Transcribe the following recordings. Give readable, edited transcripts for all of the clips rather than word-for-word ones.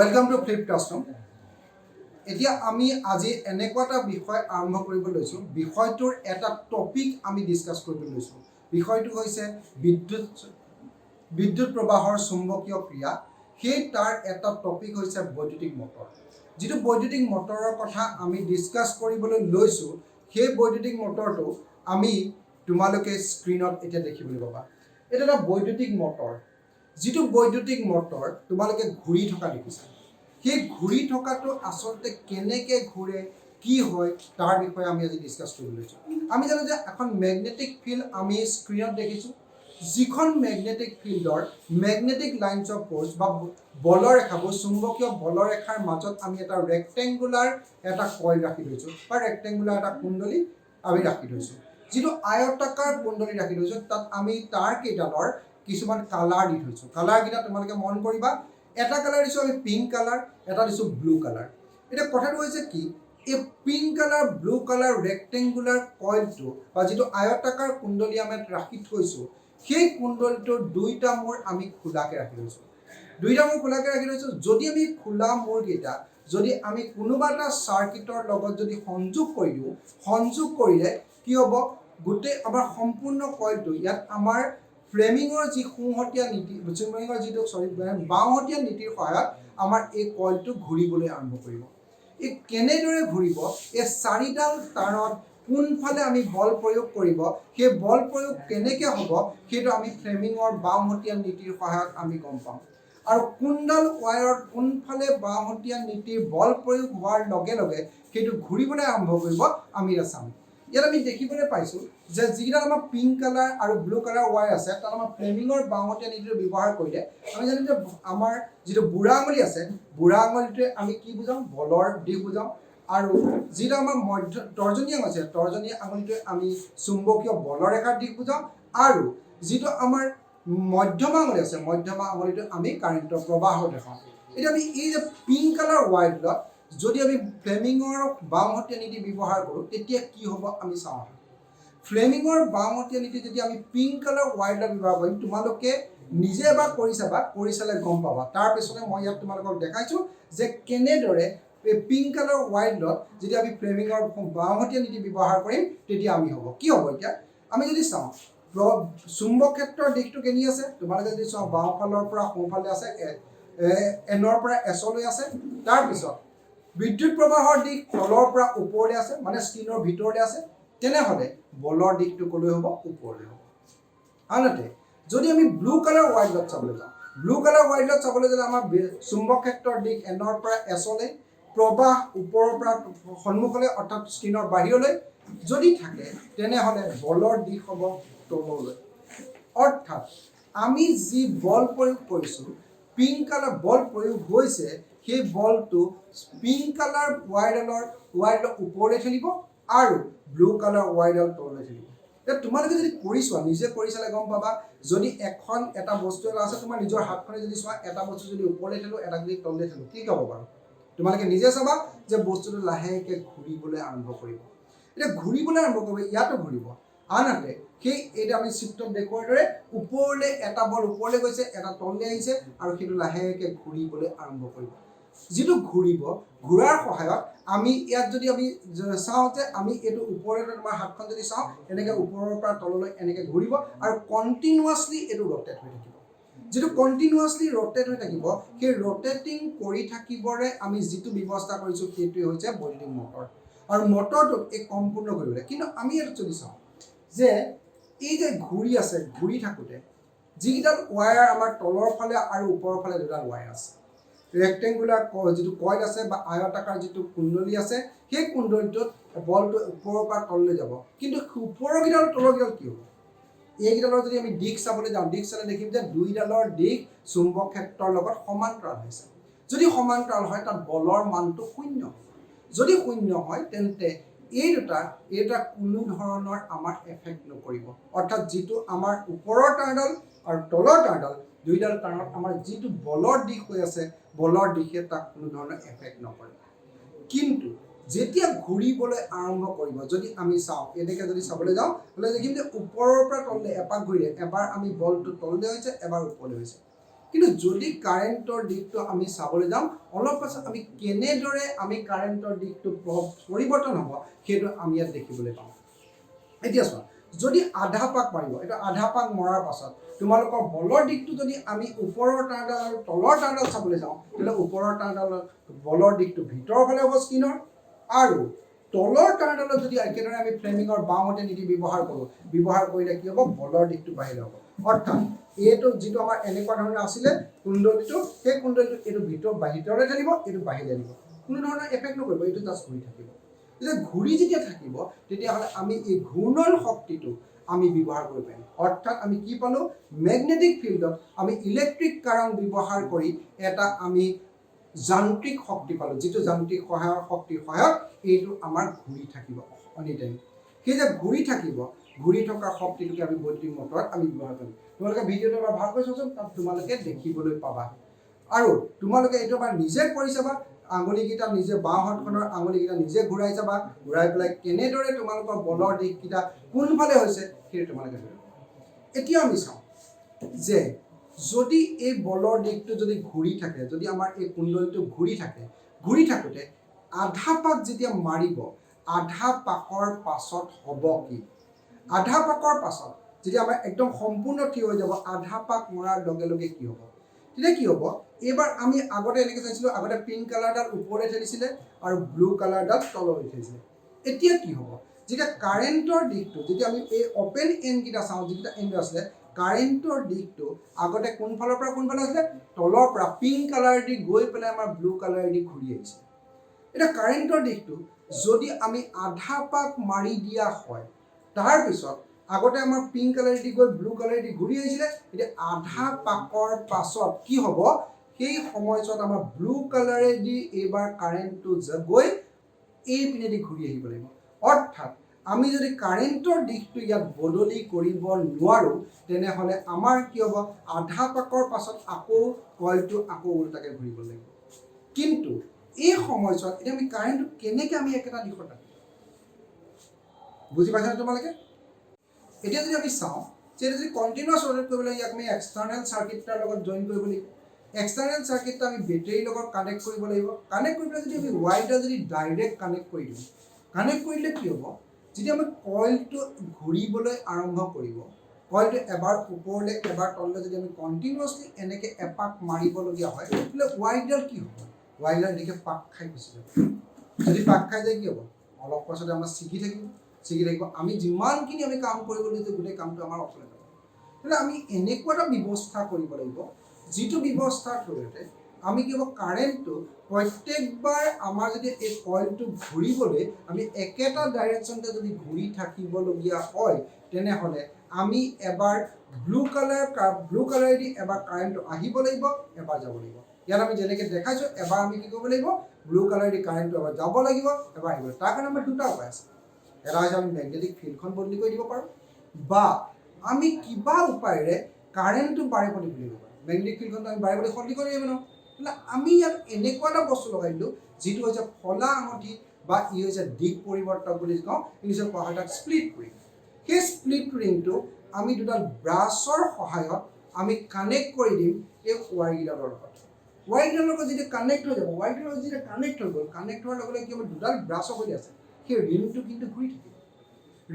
Welcome to Flip Classroom. এতিয়া আমি আজি এনেকুৱা এটা বিষয় আৰম্ভ কৰিব লৈছো বিষয়টোৰ এটা টপিক আমি ডিসকাস কৰিব লৈছো বিষয়টো হৈছে বিদ্যুৎ প্ৰবাহৰ চুম্বকীয় ক্ৰিয়া সেই তাৰ এটা টপিক হৈছে বৈদ্যুতিক মটৰ যেটো বৈদ্যুতিক মটৰৰ কথা আমি ডিসকাস কৰিবলৈ লৈছো সেই বৈদ্যুতিক মটৰটো আমি তোমালোকে স্ক্ৰিনত এটা দেখিবলৈ পাবা এটা এটা বৈদ্যুতিক মটৰ যেটো বৈদ্যুতিক মটৰ তোমালোকে ঘূৰি থকা দেখিছা সেই ঘূৰি থকাটো আসলতে কেনেকে ঘূৰে কি হয় তাৰ বিষয়ে আমি আজি ডিসকাস কৰিব লৈছো আমি জানো যে এখন ম্যাগনেটিক ফিল্ড আমি স্ক্ৰিনত দেখিছো যিখন ম্যাগনেটিক ফিল্ডৰ ম্যাগনেটিক লাইনস অফ ফোৰ্স বা বলৰ ৰেখা চুম্বকীয় বলৰ ৰেখাৰ মাজত আমি এটা ৰেক্টেঙ্গুলাৰ এটা কইল ৰাখি লৈছো বা ৰেক্টেঙ্গুলাৰ এটা কুণ্ডলী আমি ৰাখি লৈছো যেটো আয়তাকাৰ কুণ্ডলী ৰাখি লৈছো তাত আমি তাৰ কেইডালৰ কিছুমান কালাৰ দি থৈছো কালাৰ গিটা তোমালোকে মন কৰিবা এটা কালাৰ দিছো আমি পিংক কালাৰ এটা দিছো ব্লু কালাৰ এটা কথাটো হৈছে কি এই পিংক কালাৰ ব্লু কালাৰ ৰেক্টেঙ্গুলাৰ কইলটো বা যেটো আয়তাকাৰ কুণ্ডলী আমি ৰাখি থৈছো সেই কুণ্ডলীটোৰ দুইটা মূৰ আমি খোলাকে ৰাখি লৈছো দুইটা মূৰ খোলাকে ৰাখি লৈছো যদি আমি খোলা মূৰ গিটা যদি আমি কোনোবা এটা সাৰ্কিটৰ লগত যদি সংযোগ কৰি দিও সংযোগ কৰিলে কি হ'ব গুটে আমাৰ সম্পূৰ্ণ কইলটো ইয়াত আমাৰ ফ্লেমিঙৰ যি সোঁহতীয়া নীতি ফ্লেমিঙৰ যিটো বাওঁহতীয়া নীতিৰ সহায়ত আমাৰ এই কইলটো ঘূৰিবলৈ আৰম্ভ কৰিব এই কেনেদৰে ঘূৰিব এই চাৰিডাল তাৰত কোনফালে আমি বল প্ৰয়োগ কৰিব সেই বল প্ৰয়োগ কেনেকে হ'ব সেইটো আমি ফ্লেমিঙৰ বাওঁহতীয়া নীতিৰ সহায়ত আমি গম পাম আৰু কোনডাল ওয়্যাৰত কোনফালে বাওঁহতীয়া নীতিৰ বল প্ৰয়োগ হোৱাৰ লগে লগে সেইটো ঘূৰিবলৈ আৰম্ভ কৰিব আমি চাম ইয়াত আমি দেখিবলৈ পাইছো যে যিডাল আমাৰ পিংক কালাৰ আৰু ব্লু কালাৰ ওয়্যাৰ আছে তাত আমাৰ ফ্লেমিঙৰ বাওঁহতীয়া নীতিটো ব্যৱহাৰ কৰিলে আমি জানো যে আমাৰ যেটো বুঢ়া আঙুলি আছে বুঢ়া আঙুলিটোৱে আমি কি বুজাম বলৰ দিশ বুজাম আৰু যেটা আমাৰ মধ্য তৰ্জনী আঙুলি আছে তৰ্জনী আঙুলিটোৱে আমি চুম্বকীয় বলৰ ৰেখাৰ দিশ বুজাম আৰু যেটো আমাৰ মধ্যমা আঙুলি আছে মধ্যমা আঙুলিটো আমি কাৰেন্টৰ প্ৰবাহ দেখাম এটা আমি এই যে পিংক কালাৰ ওয়্যাৰটো যদি আমি ফ্লেমিঙৰ বাওঁহতীয়া নীতি ব্যৱহাৰ কৰো তেতিয়া কি হ'ব আমি চাওঁ ফ্লেমিঙৰ বাওঁহতীয়া নীতি যদি আমি পিংক কালাৰ ওয়্যাৰটো ব্যৱহাৰ কৰিম তোমালোকে নিজে বা কৰিছালে গম পাবা তাৰ পিছতে মই ইয়াত তোমালোকক দেখাইছো যে কেনেদৰে এই পিংক কালাৰ ওয়্যাৰটো যদি আমি ফ্লেমিঙৰ বাওঁহতীয়া নীতি ব্যৱহাৰ কৰিম তেতিয়া আমি হ'ব কি হ'ব এতিয়া আমি যদি চাওঁ চুম্বক ক্ষেত্ৰৰ দিশটো কেনি আছে তোমালোকে যদি চাওঁ বাওঁফালৰ পৰা সোঁফালে আছে এনৰ পৰা এছলৈ আছে তাৰ পিছত বিদ্যুৎ প্ৰবাহৰ দিশ তলৰ পৰা ওপৰলৈ আছে মানে স্ক্ৰিনৰ ভিতৰলৈ আছে তেনেহলে বলৰ দিশটো কলৈ হ'ব ওপৰলৈ হ'ব আনহাতে যদি আমি ব্লু কালাৰ ওয়্যাৰটো চাবলৈ যাওঁ ব্লু কালাৰ ওয়্যাৰটো চাবলৈ গ'লে আমাৰ চুম্বক ক্ষেত্ৰৰ দিশ এনৰ পৰা এছলৈ প্ৰবাহ ওপৰৰ পৰা সন্মুখলৈ অৰ্থাৎ স্ক্ৰিনৰ বাহিৰলৈ যদি থাকে তেনেহলে বলৰ দিশ হ'ব তললৈ অৰ্থাৎ আমি যি বল প্ৰয়োগ কৰিছো পিংক কালাৰ বল প্ৰয়োগ হৈছে সেই বলটো পিংক কালাৰ ওয়্যাৰডালৰ ওপৰলৈ ঠেলিব আৰু ব্লু কালাৰ ওয়্যাৰডাল তললৈ ঠেলিব এতিয়া তোমালোকে যদি কৰিছোৱা নিজে কৰিছালে গম পাবা যদি এটা বস্তু এটা আছে তোমাৰ নিজৰ হাতখনে যদি চোৱা এটা বস্তু যদি ওপৰলৈ ঠেলো এটা যদি তললৈ ঠেলো কি হ'ব বাৰু তোমালোকে নিজে চাবা যে বস্তুটো লাহেকৈ ঘূৰিবলৈ আৰম্ভ কৰিব এটা ঘূৰিবলৈ আৰম্ভ কৰিব ইয়াতো ঘূৰিব আনহাতে সেই এটা আমি চিত্ৰত দেখুৱাৰ দৰে ওপৰলৈ এটা বল ওপৰলৈ গৈছে এটা তললৈ আহিছে আৰু সেইটো লাহেকৈ ঘূৰিবলৈ আৰম্ভ কৰিব যেটো ঘূৰিব ঘূৰাৰ সহায়ত আমি ইয়াত যদি আমি চাওঁ যে আমি এটো ওপৰলৈ তোমাৰ হাতখন যদি চাওঁ এনেকৈ ওপৰৰ পৰা তললৈ এনেকৈ ঘূৰিব আৰু কন্টিনিউয়াছলি এটো ৰটেট হৈ থাকিব যেটো কন্টিনিউয়াছলি ৰটেট হৈ থাকিব সেই ৰটেটিং কৰি থাকিবৰে আমি যেটো ব্যৱস্থা কৰিছো সেইটোৱে হৈছে বৈদ্যুতিক মটৰ আৰু মটৰটো এক সম্পূৰ্ণ কৰিবলৈ কিন্তু আমি এটা যদি চাওঁ যে এই যে ঘূৰি আছে ঘূৰি থাকোতে যিডাল ওয়্যাৰ আমাৰ তলৰ ফালে আৰু ওপৰৰ ফালে দুডাল ওয়্যাৰ আছে ৰেক্টেঙ্গুলাৰ যেটো কইল আছে বা আয়তাকাৰ যেটো কুণ্ডলী আছে সেই কুণ্ডলীটোত বলটো ওপৰৰ পৰা তললৈ যাব কিন্তু ওপৰৰ গিডাল তলৰ গিডাল কি হ'ব এই গিডালৰ যদি আমি দিশ চাবলৈ যাওঁ দিশ চালে দেখিম যে দুইডালৰ দিশ চুম্বক ক্ষেত্ৰৰ লগত সমান্তৰাল হৈছে যদি সমান্তৰাল হয় তাত বলৰ মানটো শূন্য যদি শূন্য হয় তেন্তে এটা কোনো ধৰণৰ আমাৰ এফেক্ট নকৰিব অৰ্থাৎ যেটো আমাৰ ওপৰৰ তাঁৰডাল আৰু তলৰ তাঁৰডাল দুইডাল তাঁৰত আমাৰ যেটো বলৰ দিশ হৈ আছে বলৰ দিশে তাক কোনো ধৰণৰ এফেক্ট নকৰে কিন্তু যেতিয়া ঘূৰিবলৈ আৰম্ভ কৰিব যদি আমি চাওঁ এনেকৈ যদি চাবলৈ যাওঁ হলে দেখিম যে ওপৰৰ পৰা তললৈ এপাক ঘূৰিলে এবাৰ আমি বলটো তললৈ হৈছে এবাৰ ওপৰলৈ হৈছে কিন্তু যদি কাৰেণ্টৰ দিশটো আমি চাবলৈ যাওঁ অলপ পাছত আমি কেনেদৰে আমি কাৰেণ্টৰ দিশটো পৰিৱৰ্তন হ'ব সেইটো আমি ইয়াত দেখিবলৈ পাওঁ। এতিয়া চোৱা, যদি আধা পাক মাৰিব, এটা আধা পাক মৰাৰ পাছত তোমালোকৰ বলৰ দিশটো যদি আমি ওপৰৰ তাঁৰডাল আৰু তলৰ তাঁৰডাল চাবলৈ যাওঁ, তেতিয়াহ'লে ওপৰৰ তাঁৰডালৰ বলৰ দিশটো ভিতৰৰ ফালে হ'ব স্কিনৰ, আৰু তলৰ তাঁৰডালত যদি একেদৰে আমি ফ্লেমিঙৰ বাওঁহাতে নীতি ব্যৱহাৰ কৰিলে কি হ'ব, বলৰ দিশটো বাহিৰ হ'ব। অৰ্থাৎ এইটো যিটো আমাৰ এনেকুৱা ধৰণৰ আছিলে কুণ্ডলীটো, সেই কুণ্ডলীটো এইটো ভিতৰলৈ ঢালিব, এইটো বাহিৰলৈ আনিব, কোনো ধৰণৰ এফেক্ট নকৰিব, এইটো জাষ্ট ঘূৰি থাকিব। যেতিয়া ঘূৰি যেতিয়া থাকিব তেতিয়াহ'লে আমি এই ঘূৰ্ণন শক্তিটো আমি ব্যৱহাৰ কৰিব পাৰিম। অৰ্থাৎ আমি কি পালোঁ, মেগনেটিক ফিল্ডত আমি ইলেক্ট্ৰিক কাৰেণ্ট ব্যৱহাৰ কৰি এটা আমি যান্ত্ৰিক শক্তি পালোঁ, যিটো যান্ত্ৰিক শক্তিৰ সহায়ত এইটো আমাৰ ঘূৰি থাকিব এনি টাইম। সেই যে ঘূৰি থাকিব, ঘূৰি থকা শক্তিটোকে আমি বৈদ্যুতিক মটৰত আমি ব্যৱহাৰ কৰিম। তোমালোকে ভিডিঅ'টো এবাৰ ভালকৈ চোৱাচোন, তাত তোমালোকে দেখিবলৈ পাবা। আৰু তোমালোকে এইটো এবাৰ নিজে কৰি চাবা, আঙুলিকেইটা নিজে বাওঁ হাতখনৰ আঙুলিকেইটা নিজে ঘূৰাই চাবা, ঘূৰাই পেলাই কেনেদৰে তোমালোকৰ বলৰ দিশকেইটা কোনফালে হৈছে সেইটো তোমালোকে ধৰিবা। এতিয়া আমি চাওঁ যে যদি এই বলৰ দিশটো যদি ঘূৰি থাকে, যদি আমাৰ এই কুণ্ডলীটো ঘূৰি থাকে, ঘূৰি থাকোঁতে আধা পাক যেতিয়া মাৰিব, আধা পাকৰ পাছত হ'ব কি, আধা পাকৰ পাছত যেতিয়া আমাৰ একদম সম্পূৰ্ণ থিয় হৈ যাব, আধা পাক মৰাৰ লগে লগে কি হ'ব, তেতিয়া কি হ'ব, এইবাৰ আমি আগতে এনেকৈ চাইছিলোঁ, আগতে পিংক কালাৰডাল ওপৰলৈ ঠেলিছিলে আৰু ব্লু কালাৰডাল তললৈ ঠেলিছিলে। এতিয়া কি হ'ব, যেতিয়া কাৰেণ্টৰ দিশটো, যেতিয়া আমি এই অপেন এণ্ডকেইটা চাওঁ, যিকেইটা এণ্ড আছিলে, কাৰেণ্টৰ দিশটো আগতে কোনফালৰ পৰা কোনফালে আছিলে, তলৰ পৰা পিংক কালাৰেদি গৈ পেলাই আমাৰ ব্লু কালাৰেদি ঘূৰি আহিছে। এতিয়া কাৰেণ্টৰ দিশটো যদি আমি আধা পাক মাৰি দিয়া হয়, তাৰপিছত আগতে আমাৰ পিংক কালাৰেদি গৈ ব্লু কালাৰেদি ঘূৰি আহিছিলে, এতিয়া আধা পাকৰ পাছত কি হ'ব, সেই সময়ছোৱাত আমাৰ ব্লু কালাৰেদি এইবাৰ কাৰেণ্টটো গৈ এই পিনেদি ঘূৰি আহিব লাগিব। অৰ্থাৎ আমি যদি কাৰেণ্টৰ দিশটো ইয়াত বদলি কৰিব নোৱাৰোঁ, তেনেহ'লে আমাৰ কি হ'ব, আধা পাকৰ পাছত আকৌ কইলটো আকৌ উল্টাকৈ ঘূৰিব লাগিব। কিন্তু এই সময়ছোৱাত এতিয়া আমি কাৰেণ্টটো কেনেকৈ আমি একেটা দিশত ৰাখিম, বুজি পাইছানে তোমালোকে? এতিয়া যদি আমি চাওঁ যে যদি কণ্টিনিউৱাছ ৰোটেট কৰিবলৈ ইয়াক আমি এক্সটাৰ্নেল চাৰ্কিট এটাৰ লগত জইন কৰিব লাগিব। এক্সটাৰ্নেল চাৰ্কিটটো আমি বেটেৰীৰ লগত কানেক্ট কৰিব লাগিব। কানেক্ট কৰি পেলাই যদি আমি ৱাইৰডাল যদি ডাইৰেক্ট কানেক্ট কৰি দিওঁ, কানেক্ট কৰিলে কি হ'ব, যেতিয়া আমি কইলটো ঘূৰিবলৈ আৰম্ভ কৰিব, কইলটো এবাৰ ওপৰলৈ এবাৰ তললৈ যদি আমি কণ্টিনিউৱাছলি এনেকৈ এপাক মাৰিবলগীয়া হয়, তেতিয়াহ'লে ৱাইৰডাল কি হ'ব, ৱাইৰডাল এনেকৈ পাক খাই গুচি যাব। যদি পাক খাই যায় কি হ'ব, অলপ পাছতে আমাৰ ছিগি থাকিব। আমি যিমানখিনি আমি কাম কৰিবলৈ যে গোটেই কামটো আমাৰ অচলে যাব। তেতিয়াহ'লে আমি এনেকুৱা এটা ব্যৱস্থা কৰিব লাগিব, যিটো ব্যৱস্থাৰ জৰিয়তে আমি কি হ'ব, কাৰেণ্টটো প্ৰত্যেকবাৰ আমাৰ যদি এই কইলটো ঘূৰিবলৈ আমি একেটা ডাইৰেকশ্যনতে যদি ঘূৰি থাকিবলগীয়া হয়, তেনেহ'লে আমি এবাৰ ব্লু কালাৰেদি এবাৰ কাৰেণ্টটো আহিব লাগিব, এবাৰ যাব লাগিব। ইয়াত আমি যেনেকৈ দেখাইছোঁ, এবাৰ আমি কি কৰিব লাগিব, ব্লু কালাৰেদি কাৰেণ্টটো এবাৰ যাব লাগিব, এবাৰ আহিব লাগিব। তাৰ কাৰণে আমাৰ দুটা উপায় আছে। এটা হৈছে আমি মেগনেটিক ফিল্ডখন বদলি কৰি দিব পাৰোঁ, বা আমি কিবা উপায়েৰে কাৰেণ্টটো বাৰে প্ৰতি ঘূৰি দিব পাৰোঁ। মেগনেটিক ফিল্ডখনটো আমি বাৰে প্ৰতি সলনি কৰি দিব নোৱাৰোঁ, তেতিয়াহ'লে আমি ইয়াত এনেকুৱা এটা বস্তু লগাই দিলোঁ, যিটো হৈছে ফলা আঙুঠি, বা ই হৈছে দিশ পৰিৱৰ্তক বুলি কওঁ, ইংলিছত কোৱা হয় তাক স্প্লিট ৰিং। সেই স্প্লিট ৰিংটো আমি দুডাল ব্ৰাছৰ সহায়ত আমি কানেক্ট কৰি দিম এই ৱাইৰকেইডালৰ লগত। ৱাইৰকেইডালৰ লগত যেতিয়া কানেক্ট হৈ যাব, ৱাইৰকেইডালৰ লগত যেতিয়া কানেক্ট হৈ গ'ল, কানেক্ট হোৱাৰ লগে লগে কি হ'ব, দুডাল ব্ৰাছৰ সৈতে আছে, সেই ৰিংটো কিন্তু ঘূৰি থাকিব।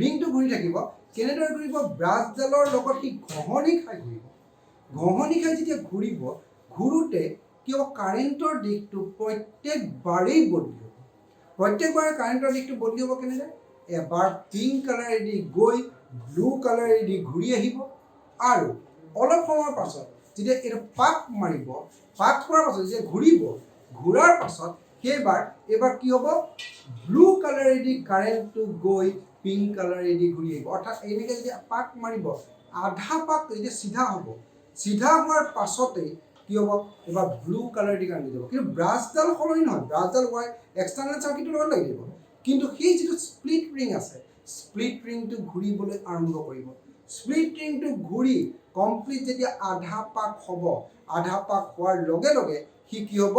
ৰিংটো ঘূৰি থাকিব, কেনেদৰে ঘূৰিব, ব্ৰাছডালৰ লগত সি ঘঁহনি খাই ঘূৰিব। ঘঁহনি খাই যেতিয়া ঘূৰিব, ঘূৰোতে কি হ'ব, কাৰেণ্টৰ দিশটো প্ৰত্যেকবাৰেই বদলি হ'ব। প্ৰত্যেকবাৰে কাৰেণ্টৰ দিশটো বদলি হ'ব কেনেদৰে, এবাৰ পিংক কালাৰেদি গৈ ব্লু কালাৰেদি ঘূৰি আহিব, আৰু অলপ সময়ৰ পাছত যেতিয়া এইটো পাক মাৰিব, পাক কৰাৰ পাছত যেতিয়া ঘূৰিব, ঘূৰাৰ পাছত এইবাৰ কি হ'ব, ব্লু কালাৰেদি কাৰেণ্টটো গৈ পিংক কালাৰেদি ঘূৰি আহিব। অৰ্থাৎ এনেকৈ যেতিয়া পাক মাৰিব, আধা পাক যেতিয়া চিধা হ'ব, চিধা হোৱাৰ পাছতেই কি হ'ব, এবাৰ ব্লু কালাৰেদি কাৰেণ্ট যাব। কিন্তু ব্ৰাছডাল সলনি নহয়, ব্ৰাছডাল এক্সটাৰ্নেল চাৰ্কিটৰ লগত লাগি যাব। কিন্তু সেই যিটো স্প্লিট ৰিং আছে, স্প্লিট ৰিংটো ঘূৰিবলৈ আৰম্ভ কৰিব। স্প্লিট ৰিংটো ঘূৰি কমপ্লিট যেতিয়া আধা পাক হ'ব, আধা পাক হোৱাৰ লগে লগে সি কি হ'ব,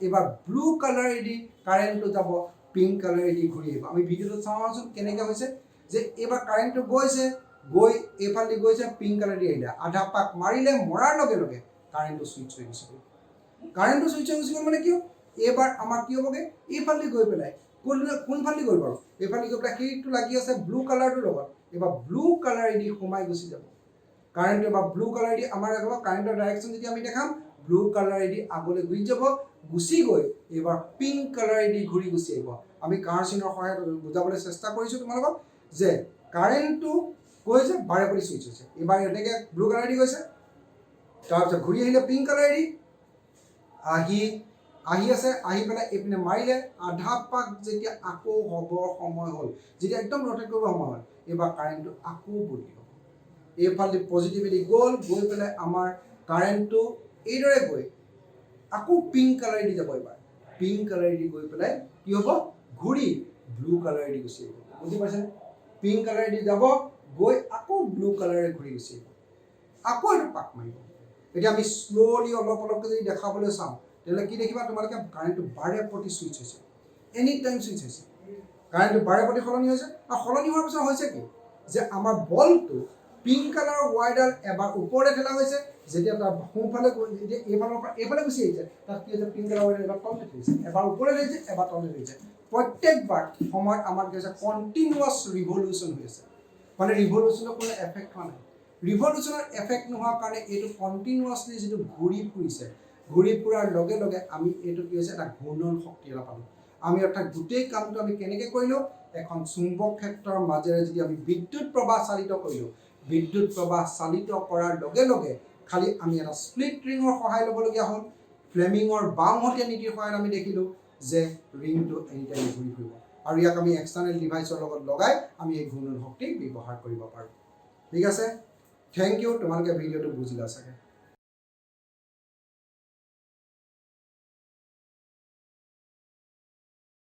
এইবাৰ ব্লু কালাৰেদি কাৰেণ্টটো যাব, পিংক কালাৰেদি ঘূৰি আহিব। আমি ভিডিঅ'টো চাওঁচোন কেনেকৈ হৈছে, যে এইবাৰ কাৰেণ্টটো গৈ এইফালেদি গৈছে, পিংক কালাৰেদি আহিলে, আধা পাক মাৰিলে, মৰাৰ লগে লগে কাৰেণ্টটো ছুইচ হৈ গুচি গ'ল কাৰেণ্টটো ছুইচ হৈ গুচি গ'ল মানে কি এইবাৰ আমাৰ কি হ'বগৈ এইফালে গৈ পেলাই কোনফালে গ'ল বাৰু এইফালে গৈ পেলাই সেইটো লাগি আছে ব্লু কালাৰটোৰ লগত এবাৰ ব্লু কালাৰেদি সোমাই গুচি যাব কাৰেণ্টটো এবাৰ ব্লু কালাৰেদি আমাৰ কাৰেণ্টৰ ডাইৰেকশ্যন যেতিয়া আমি দেখাম ব্লু কালাৰেদি আগলৈ গুচি গৈ এবাৰ পিংক কালাৰেদি ঘূৰি গুচি আহিব আমি কাৰ চিনৰ সহায়ত বুজাবলৈ চেষ্টা কৰিছোঁ তোমালোকক যে কাৰেণ্টটো গৈছে বাৰেপতি ছুইচ হৈছে এবাৰ এনেকৈ ব্লু কালাৰেদি গৈছে তাৰপিছত ঘূৰি আহিলে পিংক কালাৰেদি আহি আছে আহি পেলাই এইপিনে মাৰিলে আধা পাক যেতিয়া আকৌ হ'বৰ সময় হ'ল যেতিয়া একদম ৰটেট কৰিব সময় হ'ল এইবাৰ কাৰেণ্টটো আকৌ বদলি হ'ব এইফালে পজিটিভেদি গ'ল গৈ পেলাই আমাৰ কাৰেণ্টটো এইদৰে গৈ আকৌ পিংক কালাৰেদি যাব এবাৰ পিংক কালাৰেদি গৈ পেলাই কি হ'ব ঘূৰি ব্লু কালাৰেদি গুচি আহিব বুজি পাইছেনে পিংক কালাৰেদি যাব গৈ আকৌ ব্লু কালাৰে ঘূৰি গুচি আহিব আকৌ এইটো পাক মাৰিব এতিয়া আমি শ্ল'লি অলপকৈ যদি দেখাবলৈ চাওঁ তেতিয়াহ'লে কি দেখিবা তোমালোকে কাৰেণ্টটো বাৰেপতি ছুইচ হৈছে এনি টাইম ছুইচ হৈছে কাৰেণ্টটো বাৰেপতি সলনি হৈছে আৰু সলনি হোৱাৰ পিছত হৈছে কি যে আমাৰ বলটো পিংক কালাৰৰ ৱায়াৰডাল এবাৰ ওপৰলৈ ঠেলা হৈছে যেতিয়া তাৰ সোঁফালে এতিয়া এইফালৰ পৰা এইফালে গুচি আহিছে তাত কি হৈছে পিংক কালাৰ ৱায়াৰডাল এবাৰ তললৈ ঠেলিছে এবাৰ ওপৰলৈ ঠেলিছে এবাৰ তললৈ ঠেলিছে প্ৰত্যেকবাৰ সময়ত আমাৰ কি হৈছে কণ্টিনিউৱাছ ৰিভলিউশ্যন হৈ আছে মানে ৰিভলিউশ্যনৰ কোনো এফেক্ট হোৱা নাই ৰিভলিউশ্যনৰ এফেক্ট নোহোৱাৰ কাৰণে এইটো কণ্টিনিউৱাছলি যিটো ঘূৰি ফুৰিছে ঘূৰি ফুৰাৰ লগে লগে আমি এইটো কি হৈছে এটা ঘূৰ্ণন শক্তি এটা পালোঁ আমি অৰ্থাৎ গোটেই কামটো আমি কেনেকৈ কৰিলোঁ এখন চুম্বক ক্ষেত্ৰৰ মাজেৰে যদি আমি বিদ্যুৎ প্ৰবাহ চালিত কৰিলোঁ বিদ্যুৎ প্ৰবাহ চালিত কৰাৰ লগে লগে খালি আমি এটা স্প্লিট ৰিঙৰ সহায় ল'বলগীয়া হ'ল ফ্লেমিঙৰ বাওঁহতীয়া নীতিৰ সহায়ত আমি দেখিলোঁ যে ৰিংটো এনিটাইম ঘূৰি ফুৰিব আৰু ইয়াক আমি এক্সটাৰ্নেল ডিভাইচৰ লগত লগাই আমি এই ঘূৰ্ণন শক্তি ব্যৱহাৰ কৰিব পাৰোঁ ঠিক আছে থেংক ইউ তোমালোকে ভিডিঅ'টো বুজিলা চাগে